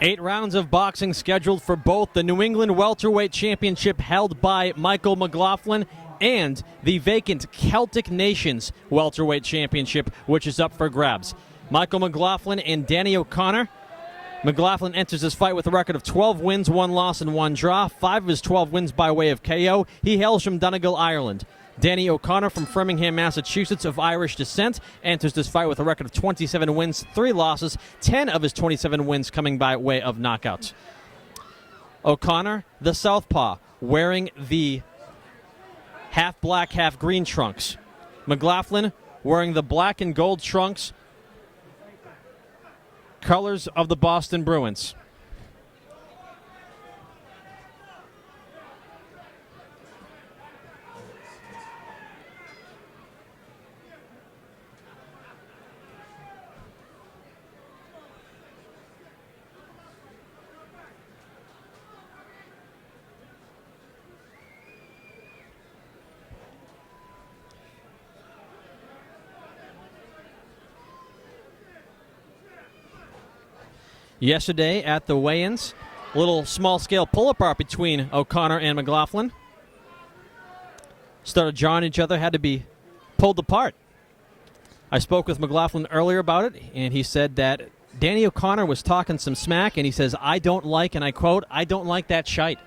8 rounds of boxing scheduled for both the New England Welterweight Championship held by Michael Mclaughlin and the vacant Celtic Nations Welterweight Championship, which is up for grabs. Michael Mclaughlin and Danny O'Connor. Mclaughlin enters this fight with a record of 12 wins, 1 loss, and 1 draw. 5 of his 12 wins by way of KO. He hails from Donegal, Ireland. Danny O'Connor from Framingham, Massachusetts, of Irish descent, enters this fight with a record of 27 wins, 3 losses, 10 of his 27 wins coming by way of knockouts. O'Connor, the southpaw, wearing the half black, half green trunks. Mclaughlin wearing the black and gold trunks, colors of the Boston Bruins. Yesterday at the weigh-ins, a little small-scale pull-apart between O'Connor and Mclaughlin. Started jarring each other, had to be pulled apart. I spoke with Mclaughlin earlier about it, and he said that Danny O'Connor was talking some smack, and he says, I don't like, and I quote, I don't like that shite.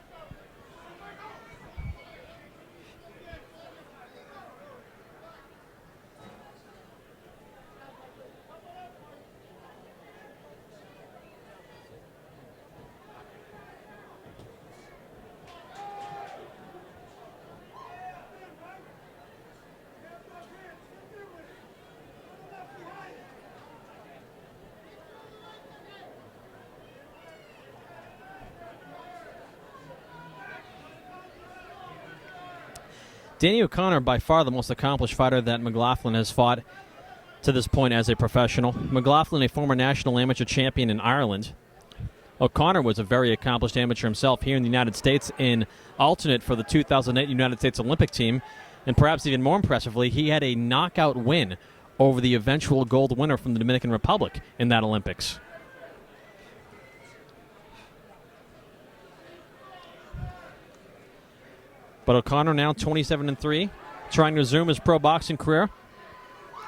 Danny O'Connor, by far the most accomplished fighter that Mclaughlin has fought to this point as a professional. Mclaughlin, a former national amateur champion in Ireland. O'Connor was a very accomplished amateur himself here in the United States, in alternate for the 2008 United States Olympic team. And perhaps even more impressively, he had a knockout win over the eventual gold winner from the Dominican Republic in that Olympics. But O'Connor now 27-3, trying to resume his pro boxing career,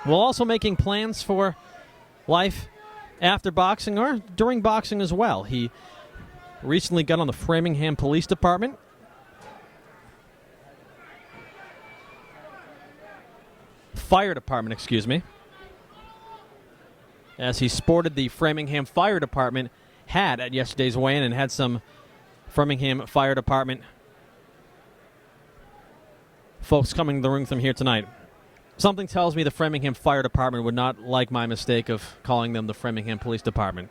while also making plans for life after boxing or during boxing as well. He recently got on the Framingham Police Department. Fire Department, excuse me. As he sported the Framingham Fire Department hat at yesterday's weigh-in and had some Framingham Fire Department folks coming to the ring from here tonight. Something tells me the Framingham Fire Department would not like my mistake of calling them the Framingham Police Department.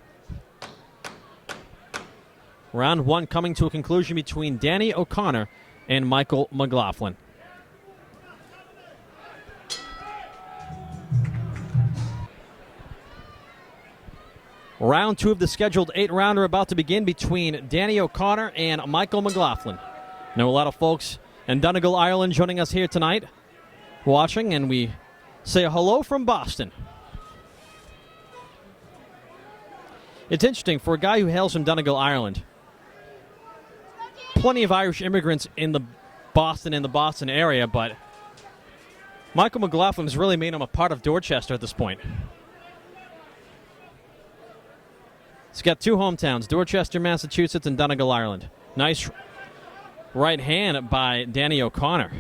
Round 1 coming to a conclusion between Danny O'Connor and Michael Mclaughlin. Round 2 of the scheduled 8-rounder about to begin between Danny O'Connor and Michael Mclaughlin. Know a lot of folks in Donegal, Ireland, joining us here tonight, watching, and we say hello from Boston. It's interesting, for a guy who hails from Donegal, Ireland, plenty of Irish immigrants in the Boston area, but Michael Mclaughlin has really made him a part of Dorchester at this point. He's got 2 hometowns, Dorchester, Massachusetts, and Donegal, Ireland. Nice right hand by Danny O'Connor.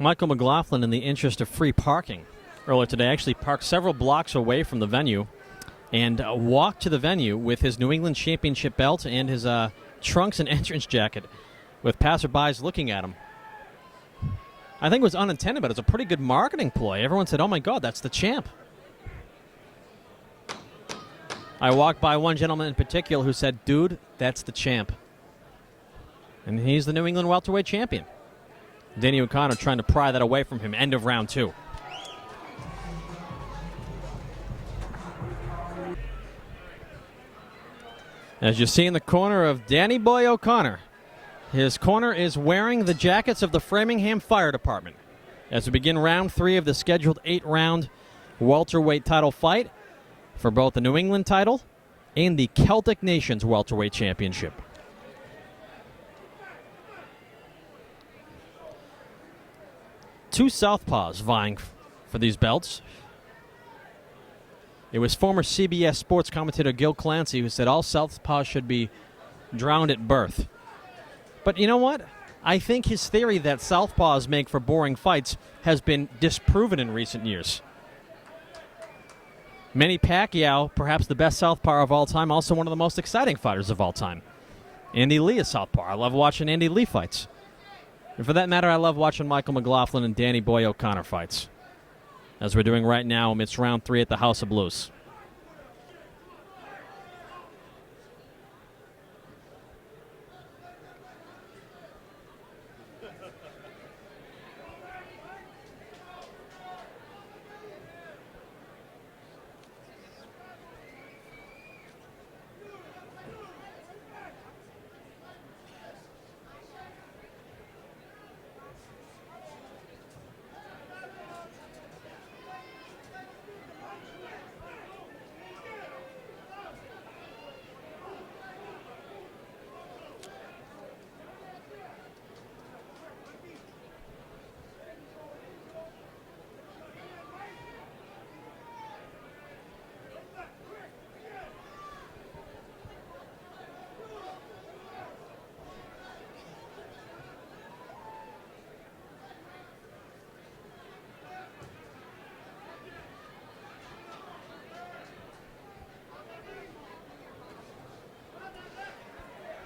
Michael Mclaughlin, in the interest of free parking, earlier today actually parked several blocks away from the venue and walked to the venue with his New England Championship belt and his trunks and entrance jacket, with passerbys looking at him. I think it was unintended, but it was a pretty good marketing ploy. Everyone said, "Oh my God, that's the champ." I walked by one gentleman in particular who said, "Dude, that's the champ." And he's the New England welterweight champion. Danny O'Connor trying to pry that away from him. End of round 2. As you see in the corner of Danny Boy O'Connor, his corner is wearing the jackets of the Framingham Fire Department. As we begin round 3 of the scheduled 8-round welterweight title fight for both the New England title and the Celtic Nations welterweight championship. Two southpaws vying for these belts. It was former CBS sports commentator Gil Clancy who said all southpaws should be drowned at birth. But you know what? I think his theory that southpaws make for boring fights has been disproven in recent years. Manny Pacquiao, perhaps the best southpaw of all time, also one of the most exciting fighters of all time. Andy Lee is southpaw. I love watching Andy Lee fights. And for that matter, I love watching Michael Mclaughlin and Danny Boy O'Connor fights, as we're doing right now amidst round 3 at the House of Blues.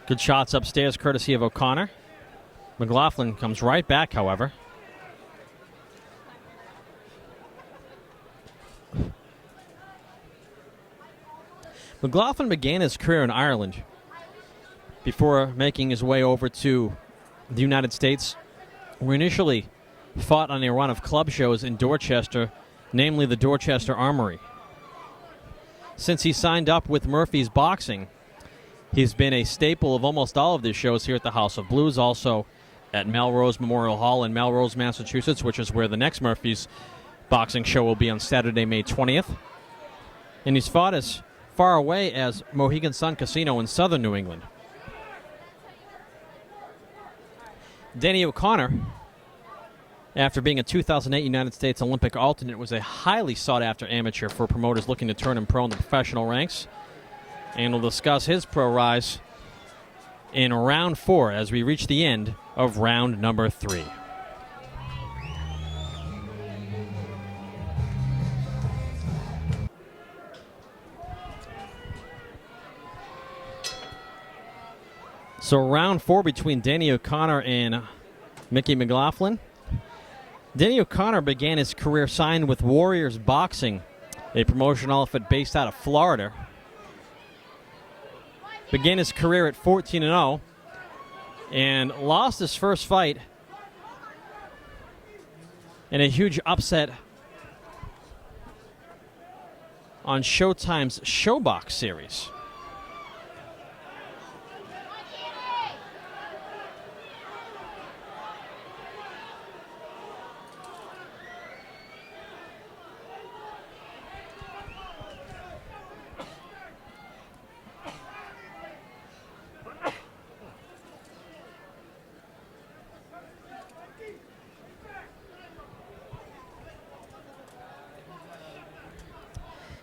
Good shots upstairs, courtesy of O'Connor. Mclaughlin comes right back, however. Mclaughlin began his career in Ireland before making his way over to the United States, where he initially fought on a run of club shows in Dorchester, namely the Dorchester Armory. Since he signed up with Murphy's Boxing, he's been a staple of almost all of these shows here at the House of Blues, also at Melrose Memorial Hall in Melrose, Massachusetts, which is where the next Murphy's Boxing show will be on Saturday, May 20th. And he's fought as far away as Mohegan Sun Casino in southern New England. Danny O'Connor, after being a 2008 United States Olympic alternate, was a highly sought-after amateur for promoters looking to turn him pro in the professional ranks. And we'll discuss his pro rise in round 4 as we reach the end of round number 3. So round 4 between Danny O'Connor and Mickey Mclaughlin. Danny O'Connor began his career signed with Warriors Boxing, a promotional outfit based out of Florida. Began his career at 14-0 and lost his first fight in a huge upset on Showtime's Showbox series.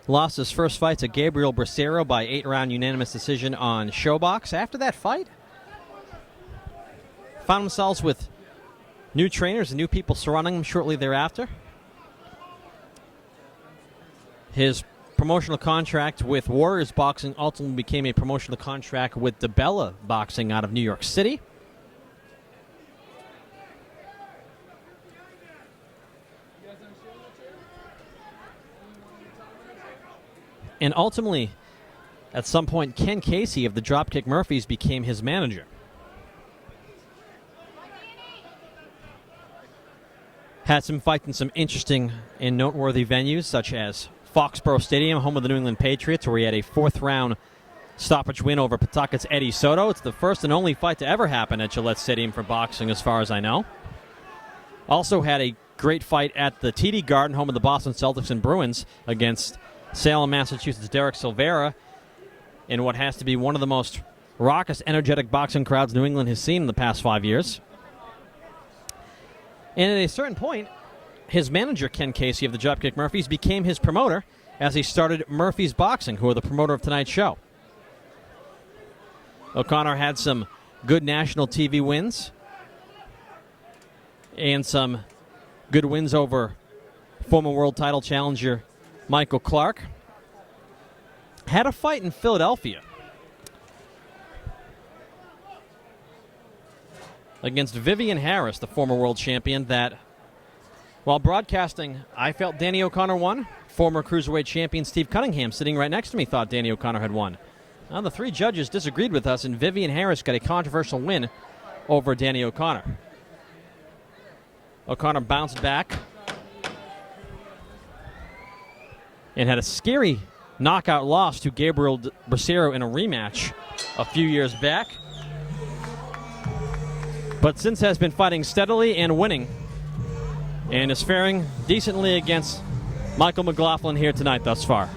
Lost his first fight to Gabriel Bracero by 8-round unanimous decision on Showbox. After that fight, found themselves with new trainers and new people surrounding him shortly thereafter. His promotional contract with Warriors Boxing ultimately became a promotional contract with DeBella Boxing out of New York City. And ultimately, at some point, Ken Casey of the Dropkick Murphys became his manager. Had some fights in some interesting and noteworthy venues, such as Foxborough Stadium, home of the New England Patriots, where he had a fourth-round stoppage win over Pawtucket's Eddie Soto. It's the first and only fight to ever happen at Gillette Stadium for boxing, as far as I know. Also had a great fight at the TD Garden, home of the Boston Celtics and Bruins, against Salem, Massachusetts' Derek Silveira, in what has to be one of the most raucous, energetic boxing crowds New England has seen in the past 5 years. And at a certain point, his manager, Ken Casey of the Dropkick Murphys, became his promoter as he started Murphy's Boxing, who are the promoter of tonight's show. O'Connor had some good national TV wins and some good wins over former world title challenger Michael Clark. Had a fight in Philadelphia against Vivian Harris, the former world champion, that, while broadcasting, I felt Danny O'Connor won. Former cruiserweight champion Steve Cunningham, sitting right next to me, thought Danny O'Connor had won. Now, the three judges disagreed with us, and Vivian Harris got a controversial win over Danny O'Connor. O'Connor bounced back and had a scary knockout loss to Gabriel Bracero in a rematch a few years back, but since has been fighting steadily and winning, and is faring decently against Michael Mclaughlin here tonight thus far.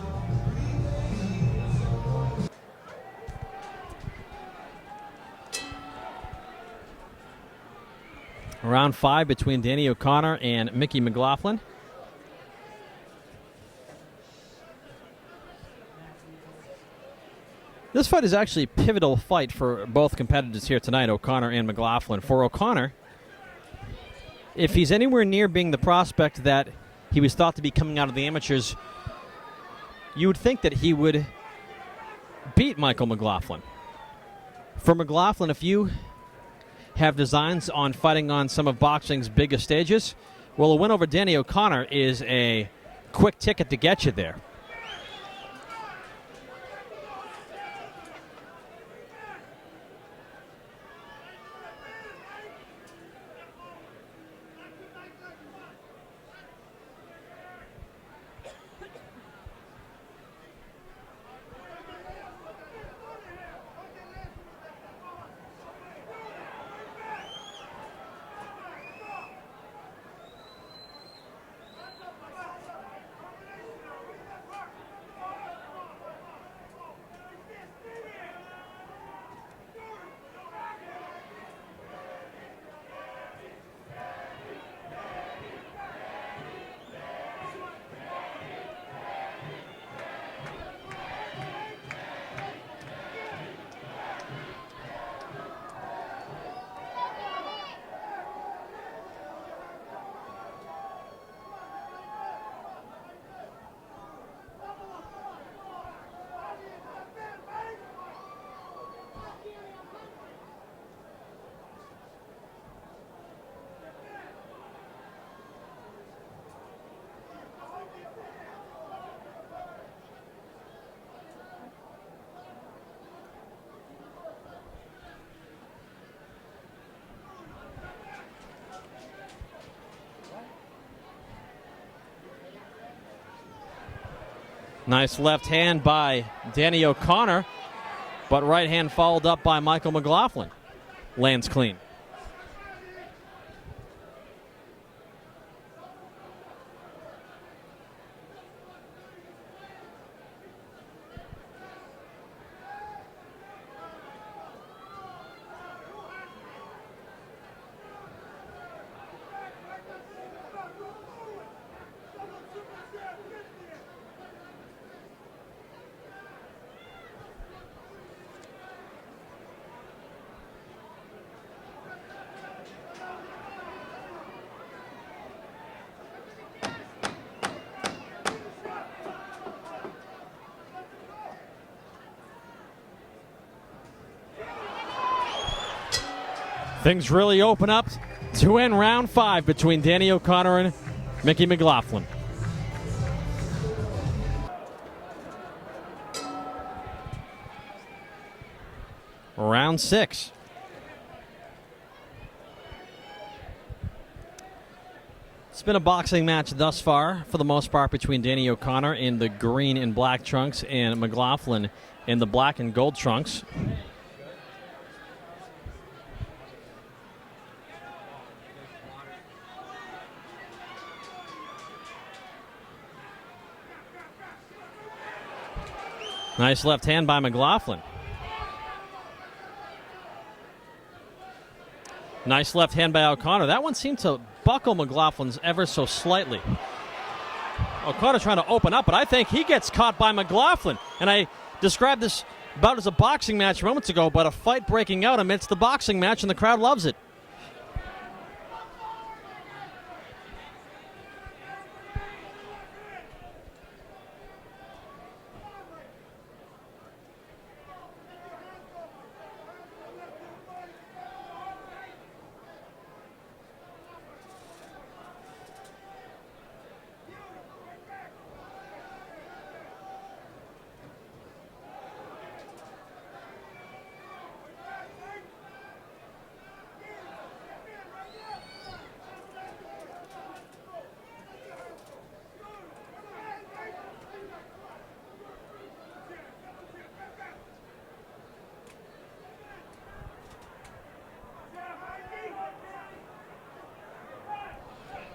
Round 5 between Danny O'Connor and Mickey Mclaughlin. This fight is actually a pivotal fight for both competitors here tonight, O'Connor and Mclaughlin. For O'Connor, if he's anywhere near being the prospect that he was thought to be coming out of the amateurs, you would think that he would beat Michael Mclaughlin. For Mclaughlin, if you have designs on fighting on some of boxing's biggest stages, well, a win over Danny O'Connor is a quick ticket to get you there. Nice left hand by Danny O'Connor, but right hand followed up by Michael Mclaughlin. Lands clean. Things really open up to end round 5 between Danny O'Connor and Mickey Mclaughlin. Round 6. It's been a boxing match thus far, for the most part, between Danny O'Connor in the green and black trunks and Mclaughlin in the black and gold trunks. Nice left hand by Mclaughlin. Nice left hand by O'Connor. That one seemed to buckle Mclaughlin's ever so slightly. O'Connor trying to open up, but I think he gets caught by Mclaughlin. And I described this bout as a boxing match moments ago, but a fight breaking out amidst the boxing match, and the crowd loves it.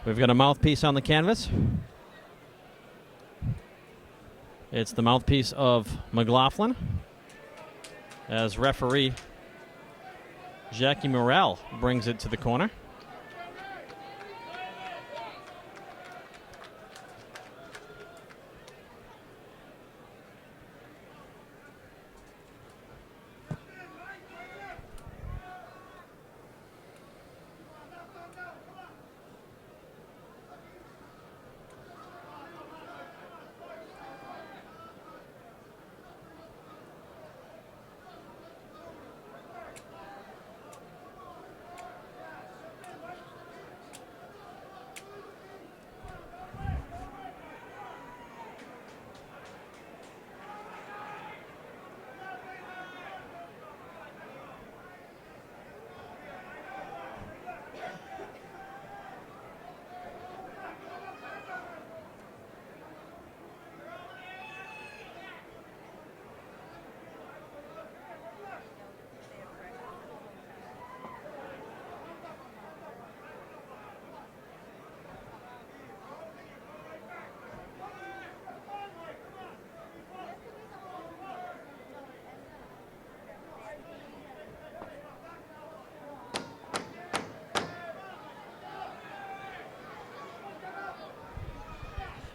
We've got a mouthpiece on the canvas. It's the mouthpiece of Mclaughlin, as referee Jackie Morrell brings it to the corner.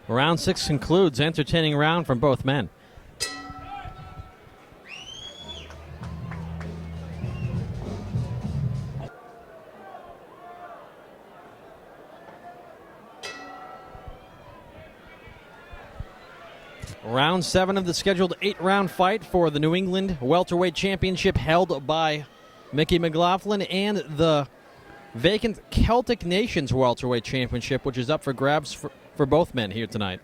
Round 6 concludes. Entertaining round from both men. Round 7 of the scheduled 8-round fight for the New England Welterweight Championship, held by Mickey Mclaughlin, and the vacant Celtic Nations Welterweight Championship, which is up for grabs for both men here tonight.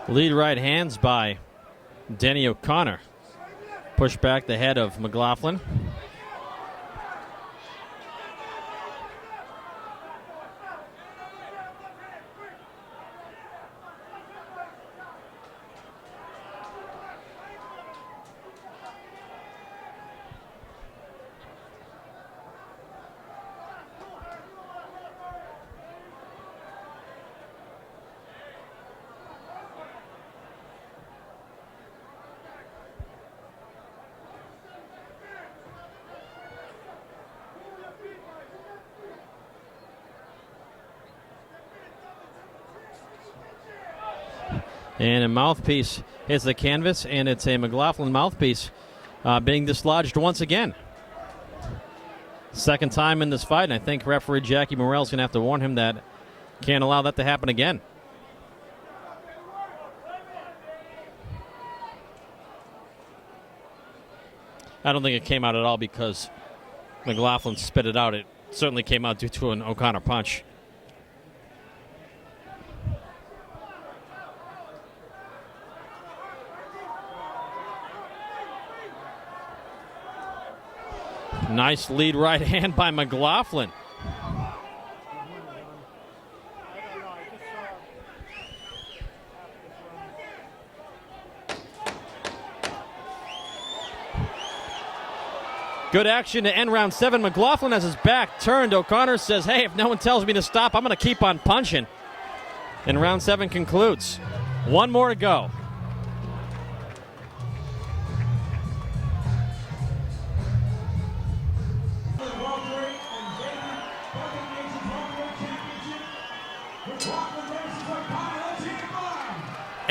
Lead right hands by Danny O'Connor. Push back the head of Mclaughlin. And a mouthpiece hits the canvas, and it's a Mclaughlin mouthpiece being dislodged once again. Second time in this fight, and I think referee Jackie Morrell's going to have to warn him that can't allow that to happen again. I don't think it came out at all because Mclaughlin spit it out. It certainly came out due to an O'Connor punch. Nice lead right hand by Mclaughlin. Good action to end round 7. Mclaughlin has his back turned. O'Connor says, hey, if no one tells me to stop, I'm going to keep on punching. And round 7 concludes. One more to go.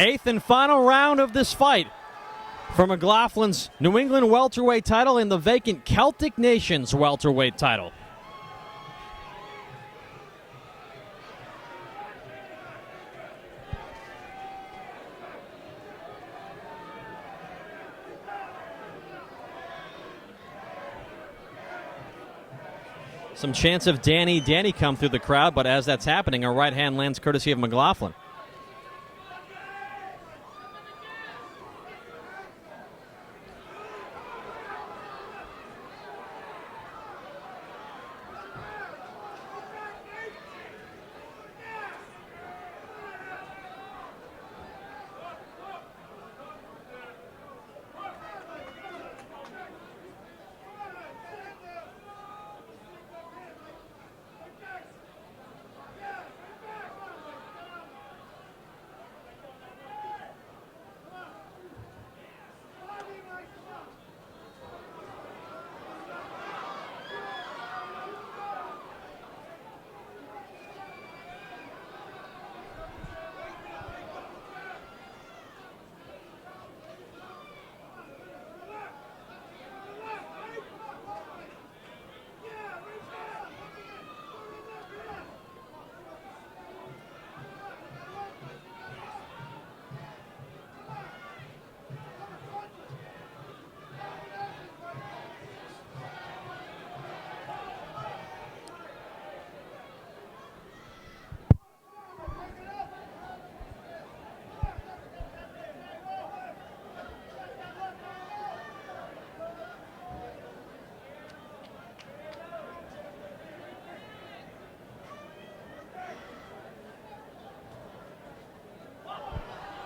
Eighth and final round of this fight for Mclaughlin's New England welterweight title and the vacant Celtic Nations welterweight title. Some chance of Danny come through the crowd, but as that's happening, a right hand lands courtesy of Mclaughlin.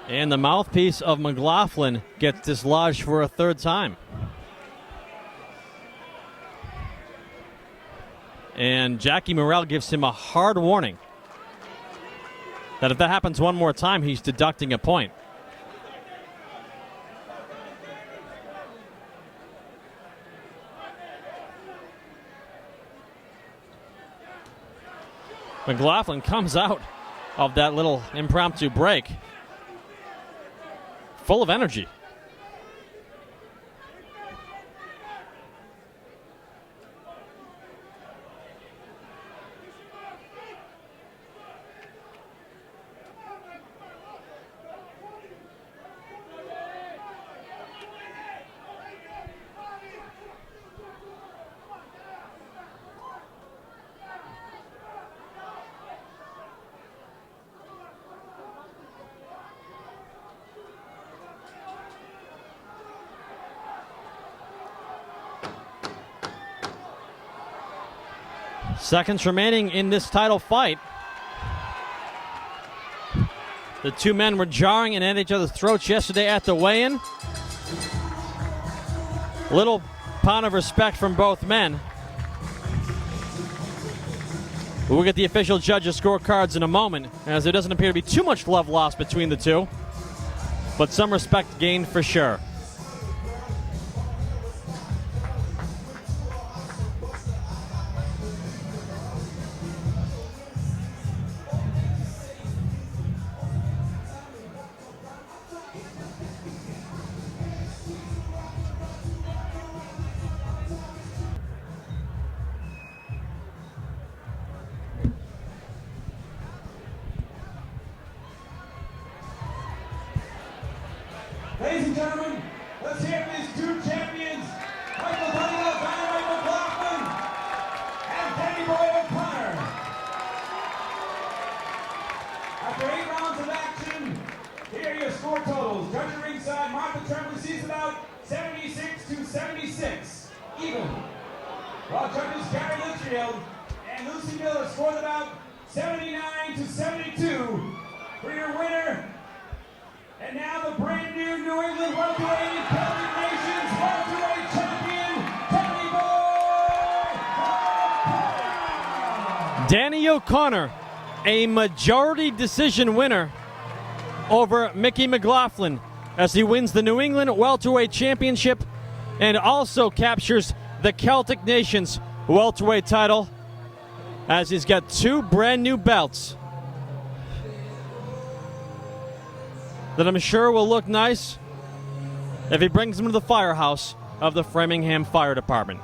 And the mouthpiece of Mclaughlin gets dislodged for a third time. And Jackie Morrell gives him a hard warning that if that happens one more time, he's deducting a point. Mclaughlin comes out of that little impromptu break full of energy. Seconds remaining in this title fight. The two men were jarring and at each other's throats yesterday at the weigh-in. Little pound of respect from both men. We'll get the official judges' scorecards in a moment, as there doesn't appear to be too much love lost between the two, but some respect gained for sure. Ladies and gentlemen, let's hear from these two champions, Mclaughlin and Danny Boy O'Connor. After 8 rounds of action, here are your score totals. Judge at ringside, Martha Tremblay sees about 76-76, even. While judges Gary Litchfield and Lucy Miller scored about 79-72 for your winner. And now the brand new New England welterweight Celtic Nations welterweight champion, Danny Boy O'Connor. Danny O'Connor, a majority decision winner over Mickey Mclaughlin as he wins the New England welterweight championship and also captures the Celtic Nations welterweight title as he's got 2 brand new belts that I'm sure will look nice if he brings them to the firehouse of the Framingham Fire Department.